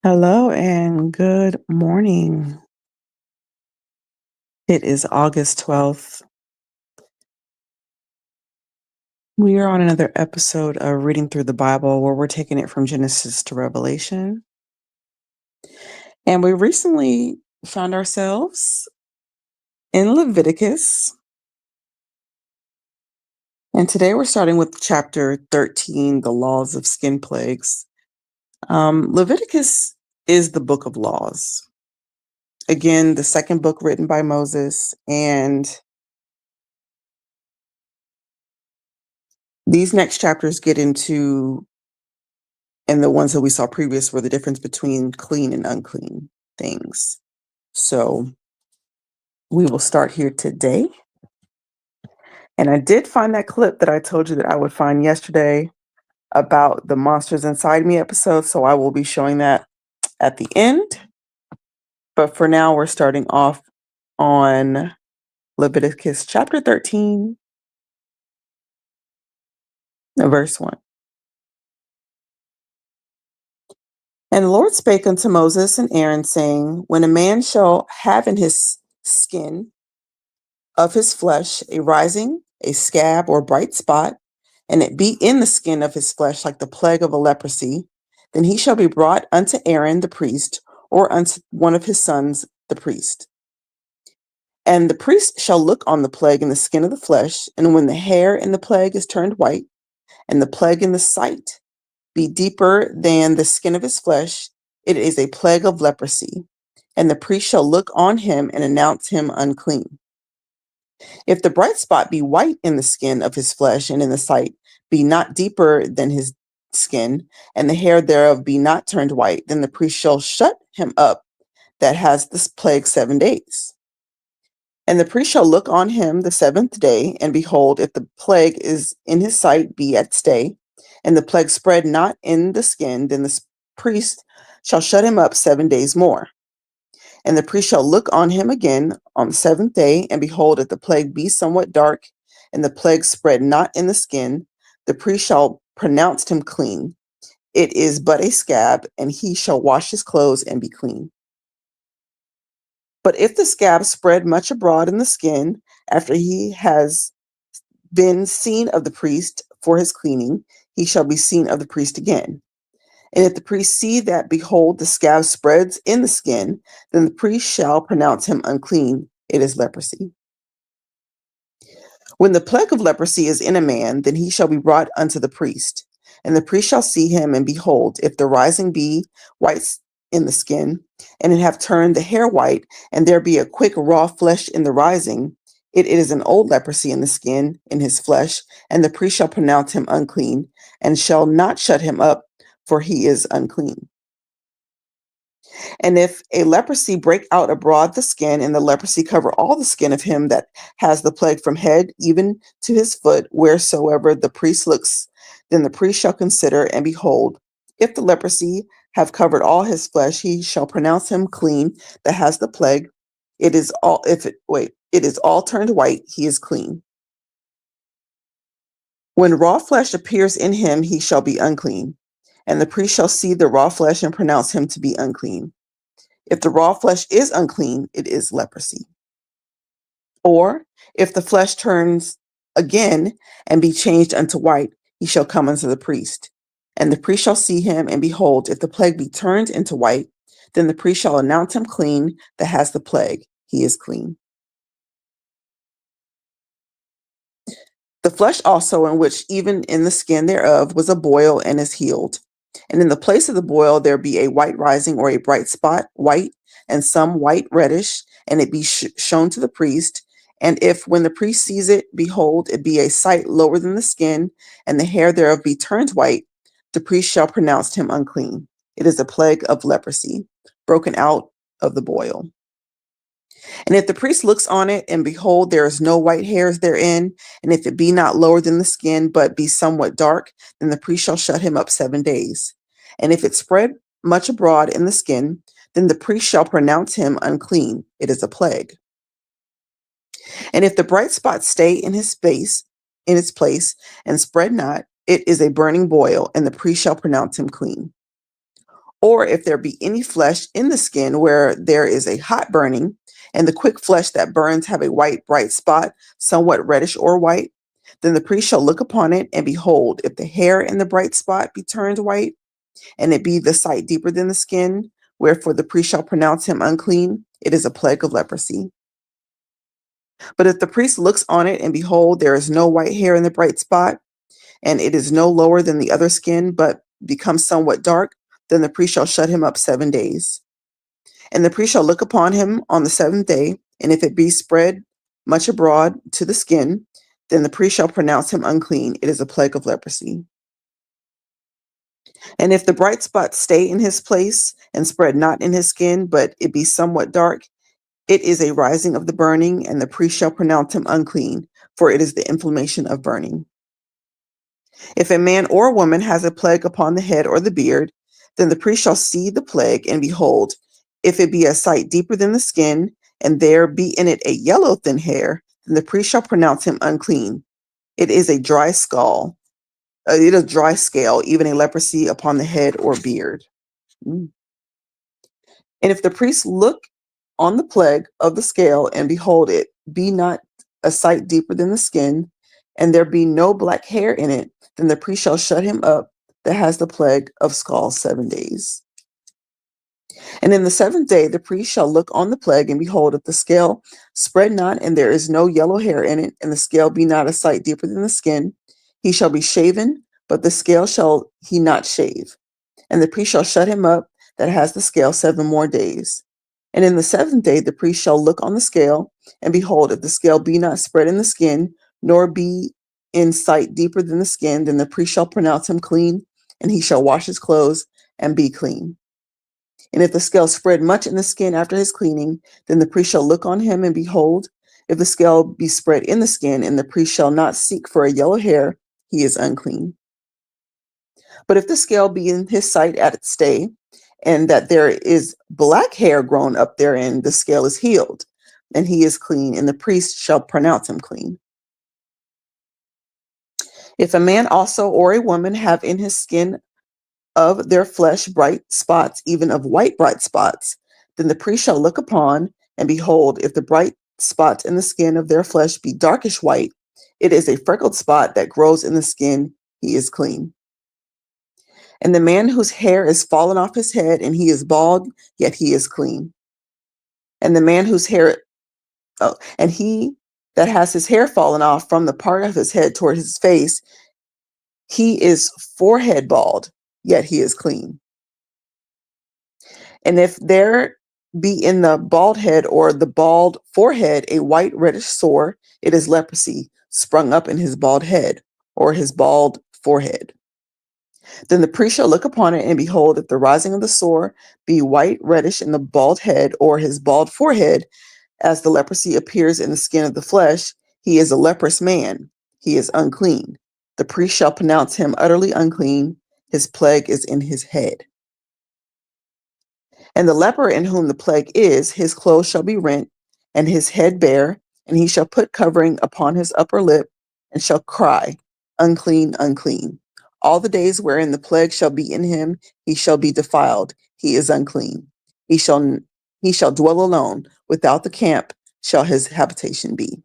Hello and good morning. It is August 12th. We are on another episode of Reading Through the Bible where we're taking it from Genesis to Revelation. And we recently found ourselves in Leviticus. And today we're starting with chapter 13, the laws of skin plagues. Leviticus is the book of laws. Again, the second book written by Moses, and these next chapters get into, and the ones that we saw previous were the difference between clean and unclean things. So we will start here today. And I did find that clip that I told you that I would find yesterday about the Monsters Inside Me episode. So I will be showing that at the end. But for now, we're starting off on Leviticus chapter 13, verse 1. And the Lord spake unto Moses and Aaron, saying, When a man shall have in his skin of his flesh a rising, a scab, or bright spot, and it be in the skin of his flesh like the plague of a leprosy, then he shall be brought unto Aaron the priest, or unto one of his sons the priest. And the priest shall look on the plague in the skin of the flesh, and when the hair in the plague is turned white, and the plague in the sight be deeper than the skin of his flesh, it is a plague of leprosy. And the priest shall look on him and announce him unclean. If the bright spot be white in the skin of his flesh and in the sight be not deeper than his skin, and the hair thereof be not turned white, then the priest shall shut him up that has this plague 7 days. And the priest shall look on him the 7th day, and behold, if the plague is in his sight be at stay, and the plague spread not in the skin, then the priest shall shut him up 7 days more. And the priest shall look on him again on the 7th day, and behold, if the plague be somewhat dark, and the plague spread not in the skin, the priest shall pronounce him clean. It is but a scab, and he shall wash his clothes and be clean. But if the scab spread much abroad in the skin, after he has been seen of the priest for his cleaning, he shall be seen of the priest again. And if the priest see that, behold, the scab spreads in the skin, then the priest shall pronounce him unclean. It is leprosy. When the plague of leprosy is in a man, then he shall be brought unto the priest. And the priest shall see him, and behold, if the rising be white in the skin, and it have turned the hair white, and there be a quick raw flesh in the rising, it is an old leprosy in the skin, in his flesh, and the priest shall pronounce him unclean, and shall not shut him up, for he is unclean. And if a leprosy break out abroad the skin, and the leprosy cover all the skin of him that has the plague from head even to his foot, wheresoever the priest looks, then the priest shall consider, and behold, if the leprosy have covered all his flesh, he shall pronounce him clean that has the plague. It is all it is all turned white, he is clean. When raw flesh appears in him, he shall be unclean, and the priest shall see the raw flesh and pronounce him to be unclean. If the raw flesh is unclean, it is leprosy. Or if the flesh turns again and be changed unto white, he shall come unto the priest. And the priest shall see him, and behold, if the plague be turned into white, then the priest shall announce him clean that has the plague. He is clean. The flesh also, in which even in the skin thereof was a boil and is healed. And in the place of the boil there be a white rising or a bright spot, white, and some white reddish, and it be shown to the priest. And if when the priest sees it, behold, it be a sight lower than the skin, and the hair thereof be turned white, the priest shall pronounce him unclean. It is a plague of leprosy, broken out of the boil. And if the priest looks on it, and behold, there is no white hairs therein, and if it be not lower than the skin, but be somewhat dark, then the priest shall shut him up 7 days. And if it spread much abroad in the skin, then the priest shall pronounce him unclean. It is a plague. And if the bright spot stay in its place, and spread not, it is a burning boil, and the priest shall pronounce him clean. or if there be any flesh in the skin where there is a hot burning, and the quick flesh that burns have a white, bright spot, somewhat reddish or white, then the priest shall look upon it, and behold, if the hair in the bright spot be turned white, and it be the sight deeper than the skin, wherefore the priest shall pronounce him unclean, it is a plague of leprosy. But if the priest looks on it, and behold, there is no white hair in the bright spot, and it is no lower than the other skin, but becomes somewhat dark, then the priest shall shut him up 7 days. And the priest shall look upon him on the seventh day, and if it be spread much abroad to the skin, then the priest shall pronounce him unclean. It is a plague of leprosy. And if the bright spot stay in his place and spread not in his skin, but it be somewhat dark, it is a rising of the burning, and the priest shall pronounce him unclean, for it is the inflammation of burning. If a man or a woman has a plague upon the head or the beard, then the priest shall see the plague, and behold, if it be a sight deeper than the skin, and there be in it a yellow thin hair, then the priest shall pronounce him unclean. It is a dry skull. It is dry scale, even a leprosy upon the head or beard. Mm. And if the priest look on the plague of the scale, and behold, it be not a sight deeper than the skin, and there be no black hair in it, then the priest shall shut him up that has the plague of skull 7 days. And in the seventh day, the priest shall look on the plague, and behold, if the scale spread not, and there is no yellow hair in it, and the scale be not a sight deeper than the skin, he shall be shaven, but the scale shall he not shave. And the priest shall shut him up that has the scale 7 more days. And in the seventh day, the priest shall look on the scale, and behold, if the scale be not spread in the skin, nor be in sight deeper than the skin, then the priest shall pronounce him clean, and he shall wash his clothes and be clean. And if the scale spread much in the skin after his cleaning, then the priest shall look on him, and behold, if the scale be spread in the skin, and the priest shall not seek for a yellow hair, he is unclean. But if the scale be in his sight at its stay, and that there is black hair grown up therein, the scale is healed, and he is clean, and the priest shall pronounce him clean. If a man also or a woman have in his skin of their flesh bright spots, even of white bright spots, then the priest shall look upon, and behold, if the bright spots in the skin of their flesh be darkish white, it is a freckled spot that grows in the skin, he is clean. And the man whose hair is fallen off his head, and he is bald, yet he is clean. And the man whose hair, and he that has his hair fallen off from the part of his head toward his face, he is forehead bald, yet he is clean. And if there be in the bald head or the bald forehead a white reddish sore, it is leprosy sprung up in his bald head or his bald forehead. Then the priest shall look upon it, and behold, if the rising of the sore be white reddish in the bald head or his bald forehead, as the leprosy appears in the skin of the flesh, he is a leprous man. He is unclean. The priest shall pronounce him utterly unclean. His plague is in his head. And the leper in whom the plague is, his clothes shall be rent, and his head bare, and he shall put covering upon his upper lip, and shall cry, unclean, unclean. All the days wherein the plague shall be in him, he shall be defiled. He is unclean. He shall dwell alone. Without the camp shall his habitation be.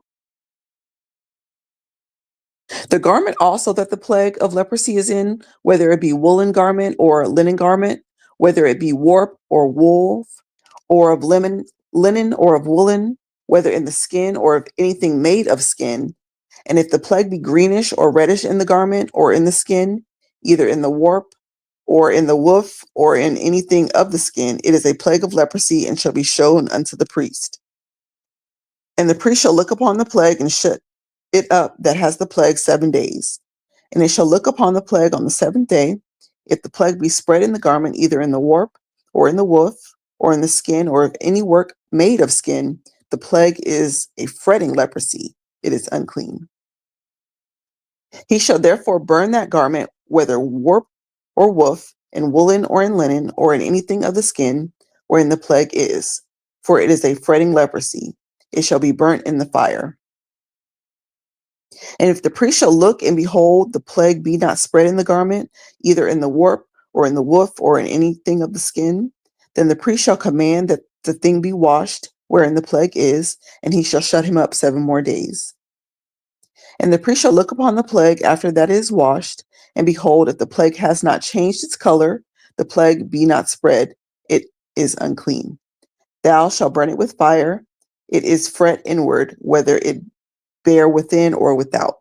The garment also that the plague of leprosy is in, whether it be woolen garment or linen garment, whether it be warp or wool, or of linen or of woolen, whether in the skin or of anything made of skin, and if the plague be greenish or reddish in the garment or in the skin, either in the warp or in the woof or in anything of the skin, it is a plague of leprosy, and shall be shown unto the priest. And the priest shall look upon the plague, and shut it up that has the plague 7 days. And they shall look upon the plague on the seventh day. If the plague be spread in the garment, either in the warp or in the woof or in the skin, or of any work made of skin, the plague is a fretting leprosy. It is unclean. He shall therefore burn that garment, whether warp or woof, in woolen or in linen, or in anything of the skin, wherein the plague is, for it is a fretting leprosy. It shall be burnt in the fire. And if the priest shall look, and behold, the plague be not spread in the garment, either in the warp or in the wolf, or in anything of the skin, then the priest shall command that the thing be washed wherein the plague is, and he shall shut him up 7 more days. And the priest shall look upon the plague after that it is washed, and behold, if the plague has not changed its color, the plague be not spread, it is unclean. Thou shalt burn it with fire. It is fret inward, whether it bear within or without.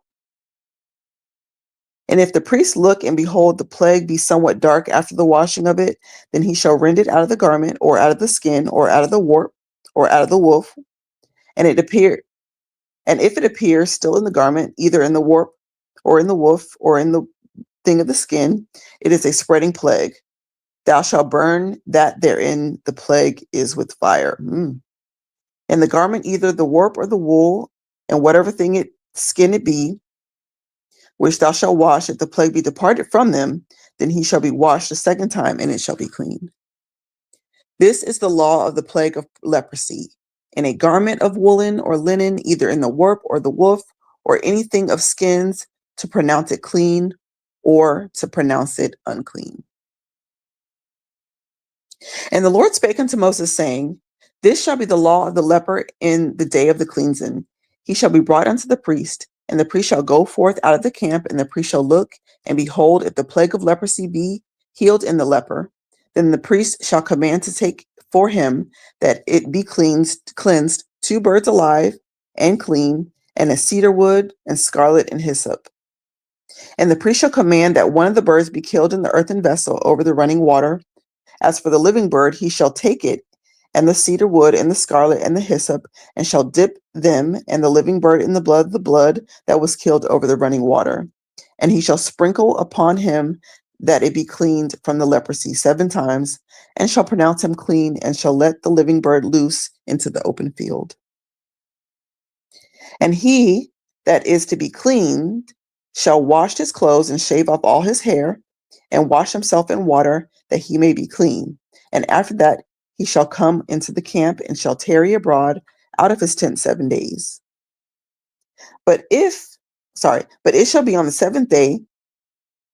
And if the priest look and behold the plague be somewhat dark after the washing of it, then he shall rend it out of the garment, or out of the skin, or out of the warp, or out of the woof. And if it appears still in the garment, either in the warp, or in the woof, or in the thing of the skin, it is a spreading plague. Thou shalt burn that therein the plague is with fire. And the garment, either the warp or the wool, and whatever skin it be, which thou shalt wash, if the plague be departed from them, then he shall be washed a second time, and it shall be clean. This is the law of the plague of leprosy. In a garment of woolen or linen, either in the warp or the woof, or anything of skins, to pronounce it clean or to pronounce it unclean. And the Lord spake unto Moses, saying, This shall be the law of the leper in the day of the cleansing. He shall be brought unto the priest, and the priest shall go forth out of the camp, and the priest shall look, and behold, if the plague of leprosy be healed in the leper, then the priest shall command to take for him that it be cleansed 2 birds alive and clean, and a cedar wood, and scarlet, and hyssop. And the priest shall command that one of the birds be killed in the earthen vessel over the running water. As for the living bird, he shall take it, and the cedar wood, and the scarlet, and the hyssop, and shall dip them and the living bird in the blood that was killed over the running water. And he shall sprinkle upon him that it be cleaned from the leprosy 7 times, and shall pronounce him clean, and shall let the living bird loose into the open field. And he that is to be cleaned shall wash his clothes, and shave off all his hair, and wash himself in water, that he may be clean. And after that he shall come into the camp, and shall tarry abroad out of his tent 7 days. But it shall be on the 7th day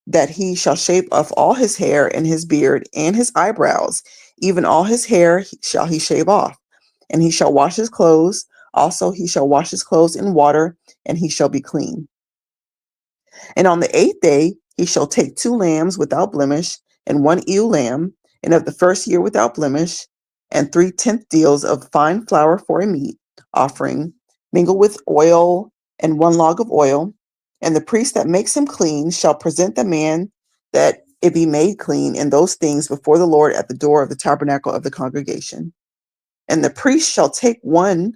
that he shall shave off all his hair, and his beard, and his eyebrows, even all his hair shall he shave off. And he shall wash his clothes. Also he shall wash his clothes in water, and he shall be clean. And on the 8th day he shall take 2 lambs without blemish, and 1 ewe lamb, and of the first year without blemish, and 3/10 deals of fine flour for a meat offering, mingled with oil, and 1 log of oil. And the priest that makes him clean shall present the man that it be made clean in those things before the Lord at the door of the tabernacle of the congregation. And the priest shall take 1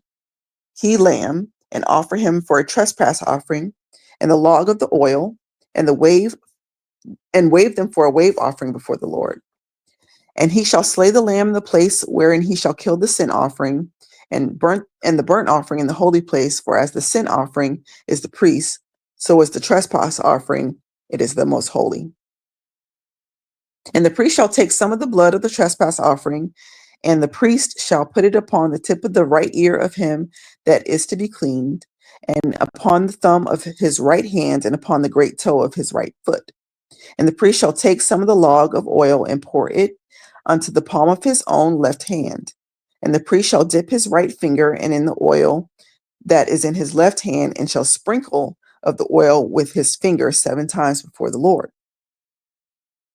he lamb, and offer him for a trespass offering, and the log of the oil, and wave them for a wave offering before the Lord. And he shall slay the lamb in the place wherein he shall kill the sin offering, and the burnt offering in the holy place. For as the sin offering is the priest, so is the trespass offering, it is the most holy. And the priest shall take some of the blood of the trespass offering, and the priest shall put it upon the tip of the right ear of him that is to be cleaned, and upon the thumb of his right hand, and upon the great toe of his right foot. And the priest shall take some of the log of oil, and pour it unto the palm of his own left hand. And the priest shall dip his right finger in the oil that is in his left hand, and shall sprinkle of the oil with his finger 7 times before the Lord.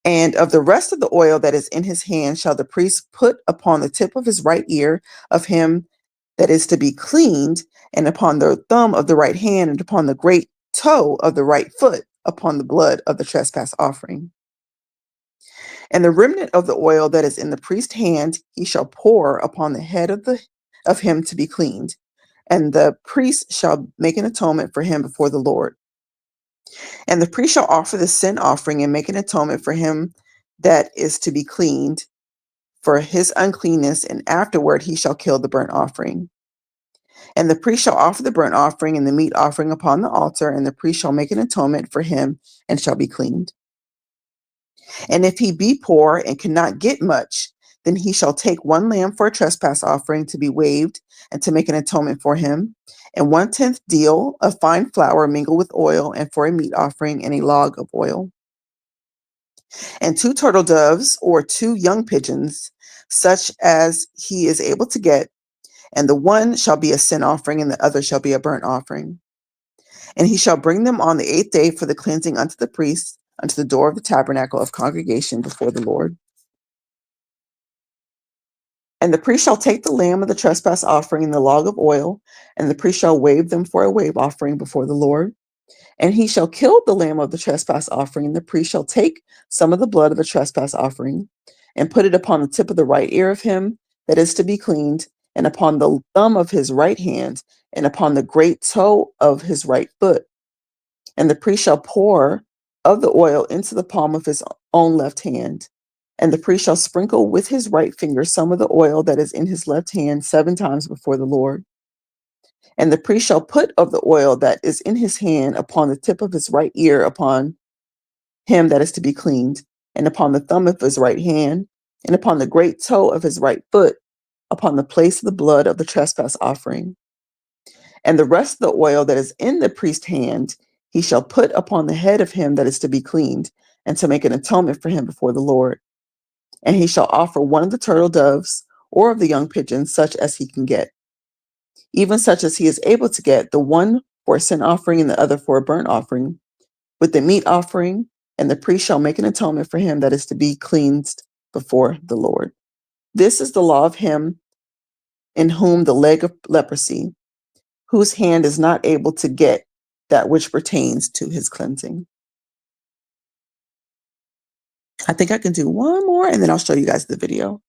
And of the rest of the oil that is in his hand shall the priest put upon the tip of his right ear of him that is to be cleaned, and upon the thumb of the right hand, and upon the great toe of the right foot, upon the blood of the trespass offering. And the remnant of the oil that is in the priest's hand he shall pour upon the head of him to be cleaned, and the priest shall make an atonement for him before the Lord. And the priest shall offer the sin offering, and make an atonement for him that is to be cleaned for his uncleanness, and afterward he shall kill the burnt offering. And the priest shall offer the burnt offering and the meat offering upon the altar, and the priest shall make an atonement for him, and shall be cleaned. And if he be poor and cannot get much, then he shall take 1 lamb for a trespass offering to be waved, and to make an atonement for him, and 1/10 deal of fine flour mingled with oil, and for a meat offering, and a log of oil. and 2 turtle doves or 2 young pigeons, such as he is able to get, and the one shall be a sin offering, and the other shall be a burnt offering. And he shall bring them on the 8th day for the cleansing unto the priest, unto the door of the tabernacle of congregation before the Lord. And the priest shall take the lamb of the trespass offering and the log of oil, and the priest shall wave them for a wave offering before the Lord. And he shall kill the lamb of the trespass offering, and the priest shall take some of the blood of the trespass offering, and put it upon the tip of the right ear of him that is to be cleaned, and upon the thumb of his right hand, and upon the great toe of his right foot. And the priest shall pour of the oil into the palm of his own left hand. And the priest shall sprinkle with his right finger some of the oil that is in his left hand 7 times before the Lord. And the priest shall put of the oil that is in his hand upon the tip of his right ear upon him that is to be cleaned, and upon the thumb of his right hand, and upon the great toe of his right foot, upon the place of the blood of the trespass offering. And the rest of the oil that is in the priest's hand he shall put upon the head of him that is to be cleaned, and to make an atonement for him before the Lord. And he shall offer one of the turtle doves, or of the young pigeons, such as he can get, even such as he is able to get, the one for a sin offering and the other for a burnt offering, with the meat offering, and the priest shall make an atonement for him that is to be cleansed before the Lord. This is the law of him in whom the leg of leprosy, whose hand is not able to get that which pertains to his cleansing. I think I can do one more and then I'll show you guys the video.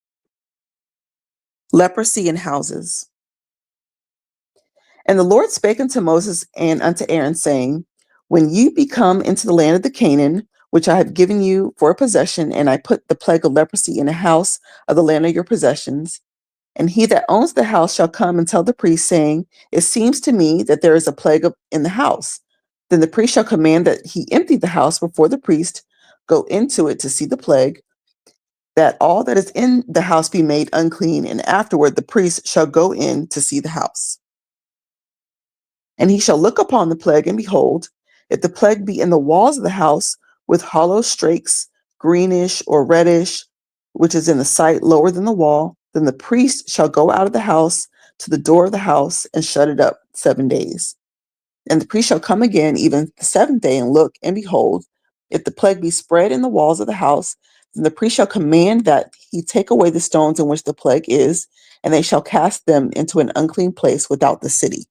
Leprosy in houses. And the Lord spake unto Moses and unto Aaron, saying, when you be come into the land of the Canaan, which I have given you for a possession, and I put the plague of leprosy in the house of the land of your possessions, and he that owns the house shall come and tell the priest, saying, it seems to me that there is a plague in the house. Then the priest shall command that he empty the house before the priest, go into it to see the plague, that all that is in the house be made unclean, and afterward the priest shall go in to see the house. And he shall look upon the plague, and behold, if the plague be in the walls of the house, with hollow strakes, greenish or reddish, which is in the sight lower than the wall, then the priest shall go out of the house to the door of the house, and shut it up 7 days. And the priest shall come again even the 7th day, and look, and behold, if the plague be spread in the walls of the house, then the priest shall command that he take away the stones in which the plague is, and they shall cast them into an unclean place without the city.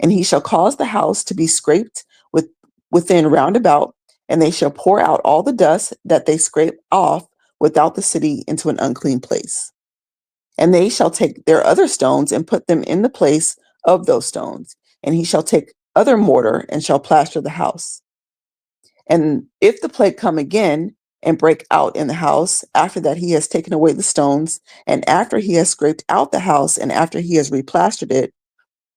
And he shall cause the house to be scraped within round about, and they shall pour out all the dust that they scrape off without the city into an unclean place. And they shall take their other stones and put them in the place of those stones. And he shall take other mortar and shall plaster the house. And if the plague come again and break out in the house, after that he has taken away the stones, and after he has scraped out the house, and after he has replastered it,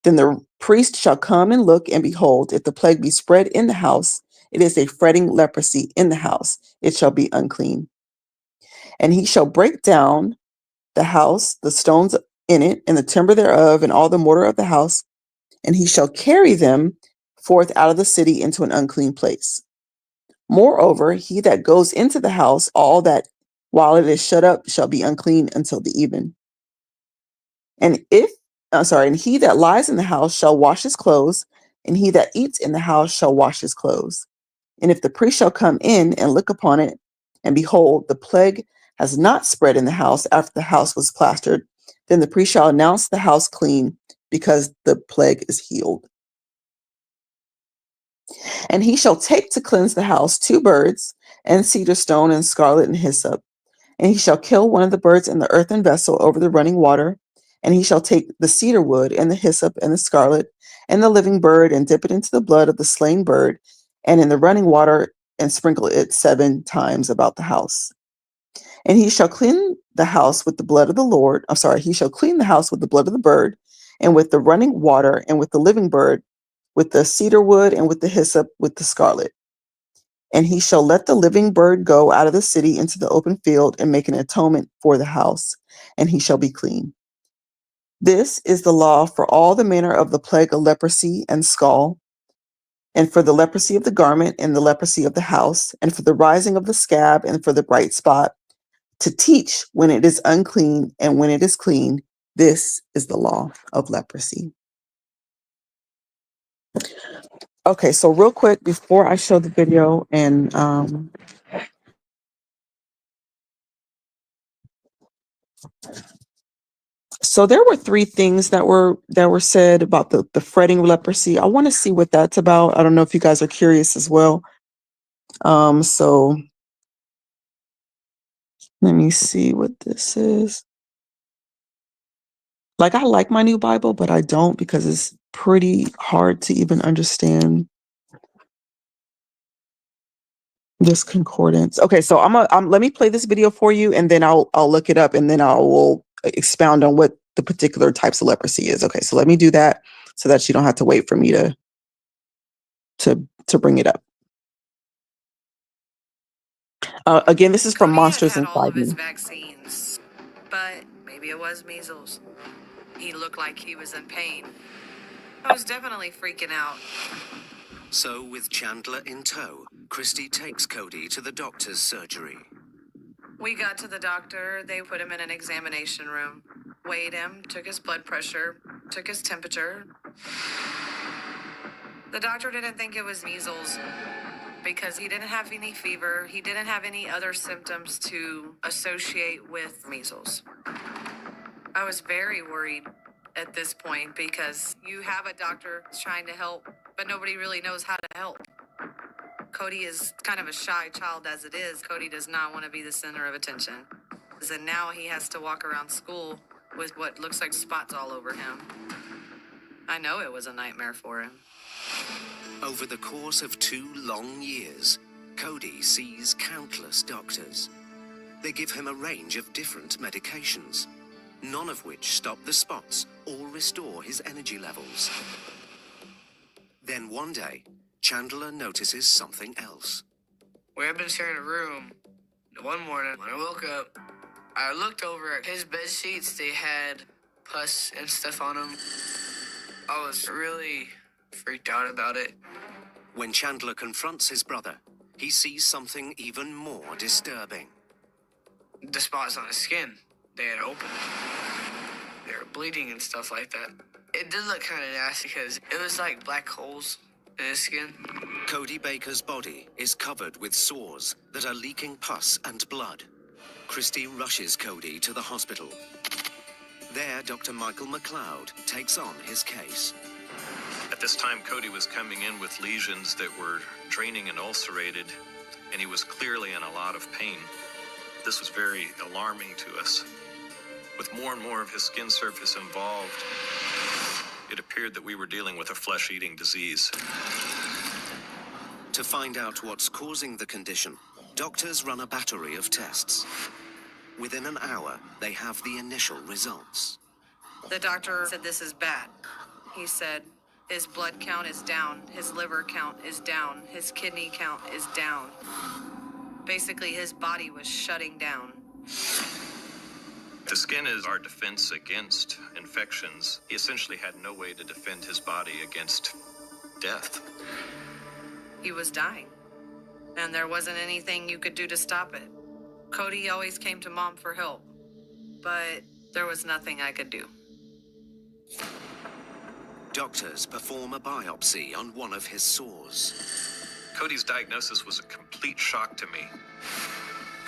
then the priest shall come and look, and behold, if the plague be spread in the house, it is a fretting leprosy in the house, it shall be unclean. And he shall break down the house, the stones in it, and the timber thereof, and all the mortar of the house, and he shall carry them forth out of the city into an unclean place. Moreover, he that goes into the house, all that while it is shut up shall be unclean until the even. And he that lies in the house shall wash his clothes, and he that eats in the house shall wash his clothes. And if the priest shall come in and look upon it, and behold, the plague has not spread in the house after the house was plastered, then the priest shall announce the house clean, because the plague is healed. And he shall take to cleanse the house 2 birds, and cedar stone, and scarlet, and hyssop. And he shall kill one of the birds in the earthen vessel over the running water. And he shall take the cedar wood, and the hyssop, and the scarlet, and the living bird, and dip it into the blood of the slain bird, and in the running water, and sprinkle it 7 times about the house. And he shall clean the house with the blood of the Lord. He shall clean the house with the blood of the bird, and with the running water, and with the living bird, with the cedar wood, and with the hyssop, with the scarlet. And he shall let the living bird go out of the city into the open field, and make an atonement for the house, and he shall be clean. This is the law for all the manner of the plague of leprosy and scall, and for the leprosy of the garment, and the leprosy of the house, and for the rising of the scab, and for the bright spot, to teach when it is unclean and when it is clean. This is the law of leprosy. Okay, so real quick before I show the video, and so there were three things that were said about the fretting of leprosy. I want to see what that's about. I don't know if you guys are curious as well. So let me see what this is. Like, I like my new Bible, but I don't, because it's pretty hard to even understand this concordance. Okay, so let me play this video for you, and then I'll look it up, and then I will expound on what the particular types of leprosy is. Okay, so let me do that so that you don't have to wait for me to bring it up. Again, this is from Monsters had all Inside of his Me. vaccines, but maybe it was measles. He looked like he was in pain. I was definitely freaking out. So, with Chandler in tow, Christy takes Cody to the doctor's surgery. We got to the doctor. They put him in an examination room, weighed him, took his blood pressure, took his temperature. The doctor didn't think it was measles because he didn't have any fever. He didn't have any other symptoms to associate with measles. I was very worried at this point because you have a doctor trying to help, but nobody really knows how to help. Cody is kind of a shy child as it is. Cody does not want to be the center of attention. And now he has to walk around school with what looks like spots all over him. I know it was a nightmare for him. Over the course of 2 long years, Cody sees countless doctors. They give him a range of different medications, none of which stop the spots or restore his energy levels. Then one day, Chandler notices something else. We had been sharing a room. One morning, when I woke up, I looked over at his bed sheets. They had pus and stuff on them. I was really freaked out about it. When Chandler confronts his brother, he sees something even more disturbing. The spots on his skin, they had opened. They were bleeding and stuff like that. It did look kind of nasty because it was like black holes in his skin. Cody Baker's body is covered with sores that are leaking pus and blood. Christy rushes Cody to the hospital. There, Dr. Michael McLeod takes on his case. At this time, Cody was coming in with lesions that were draining and ulcerated, and he was clearly in a lot of pain. This was very alarming to us. With more and more of his skin surface involved, it appeared that we were dealing with a flesh-eating disease. To find out what's causing the condition, doctors run a battery of tests. Within an hour, they have the initial results. The doctor said this is bad. He said his blood count is down, his liver count is down, his kidney count is down. Basically, his body was shutting down. The skin is our defense against infections. He essentially had no way to defend his body against death. He was dying, and there wasn't anything you could do to stop it. Cody always came to Mom for help, but there was nothing I could do. Doctors perform a biopsy on one of his sores. Cody's diagnosis was a complete shock to me.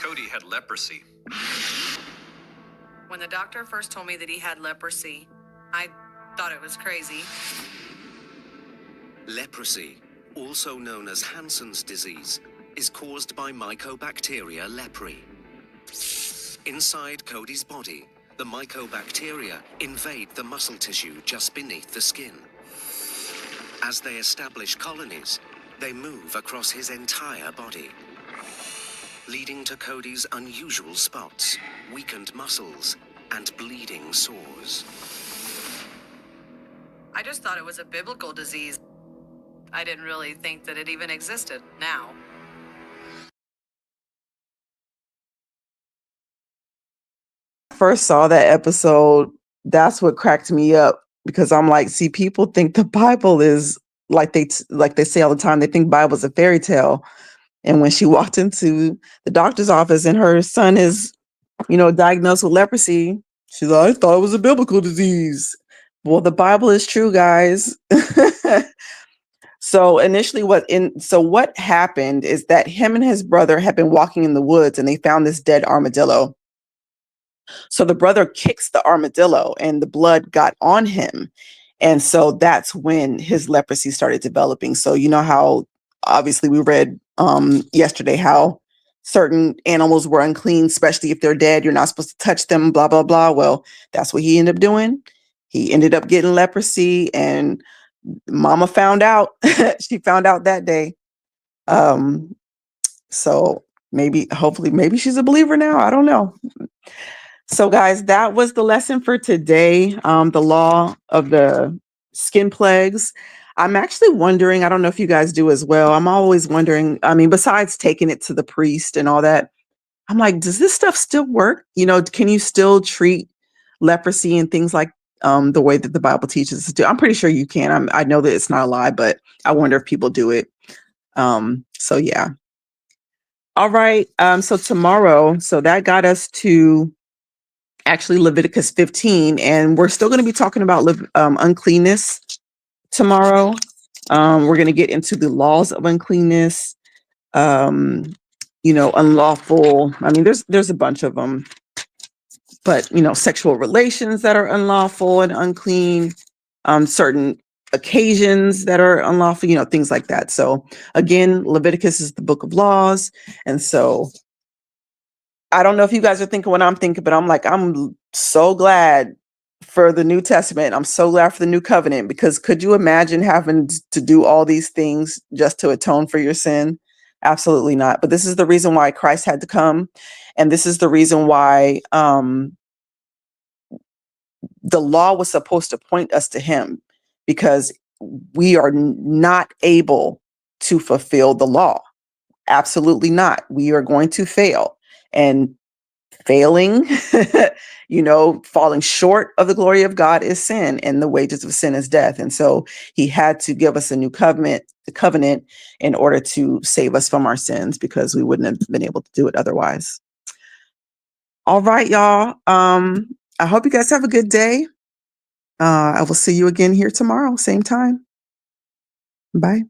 Cody had leprosy. When the doctor first told me that he had leprosy, I thought it was crazy. Leprosy, also known as Hansen's disease, is caused by Mycobacteria leprae. Inside Cody's body, the mycobacteria invade the muscle tissue just beneath the skin. As they establish colonies, they move across his entire body, leading to Cody's unusual spots, weakened muscles, and bleeding sores. I just thought it was a biblical disease. I didn't really think that it even existed now. First saw that episode, that's what cracked me up, because I'm like, see, people think the Bible is like they say all the time, they think Bible's a fairy tale. And when she walked into the doctor's office and her son is, diagnosed with leprosy, she's like, I thought it was a biblical disease. Well, the Bible is true, guys. So initially what happened is that him and his brother had been walking in the woods and they found this dead armadillo. So the brother kicks the armadillo and the blood got on him. And so that's when his leprosy started developing. So you know how obviously we read yesterday how certain animals were unclean, especially if they're dead. You're not supposed to touch them, blah, blah, blah. Well, that's what he ended up doing. He ended up getting leprosy and mama found out. She found out that day. So hopefully she's a believer now. I don't know. So guys, that was the lesson for today. The law of the skin plagues. I'm actually wondering, I don't know if you guys do as well. I'm always wondering, besides taking it to the priest and all that, I'm like, does this stuff still work? Can you still treat leprosy and things like the way that the Bible teaches us to do? I'm pretty sure you can. I know that it's not a lie, but I wonder if people do it. So yeah. All right. So tomorrow, so that got us to actually Leviticus 15, and we're still going to be talking about uncleanness tomorrow. We're going to get into the laws of uncleanness, unlawful. There's a bunch of them, but sexual relations that are unlawful and unclean, certain occasions that are unlawful, things like that. So again, Leviticus is the book of laws. And so I don't know if you guys are thinking what I'm thinking, but I'm so glad for the New Testament. I'm so glad for the New Covenant, because could you imagine having to do all these things just to atone for your sin? Absolutely not. But this is the reason why Christ had to come. And this is the reason why the law was supposed to point us to him, because we are not able to fulfill the law. Absolutely not. We are going to fail. And failing, falling short of the glory of God is sin, and the wages of sin is death. And so he had to give us a new covenant in order to save us from our sins, because we wouldn't have been able to do it otherwise. All right, y'all. I hope you guys have a good day. I will see you again here tomorrow, same time. Bye.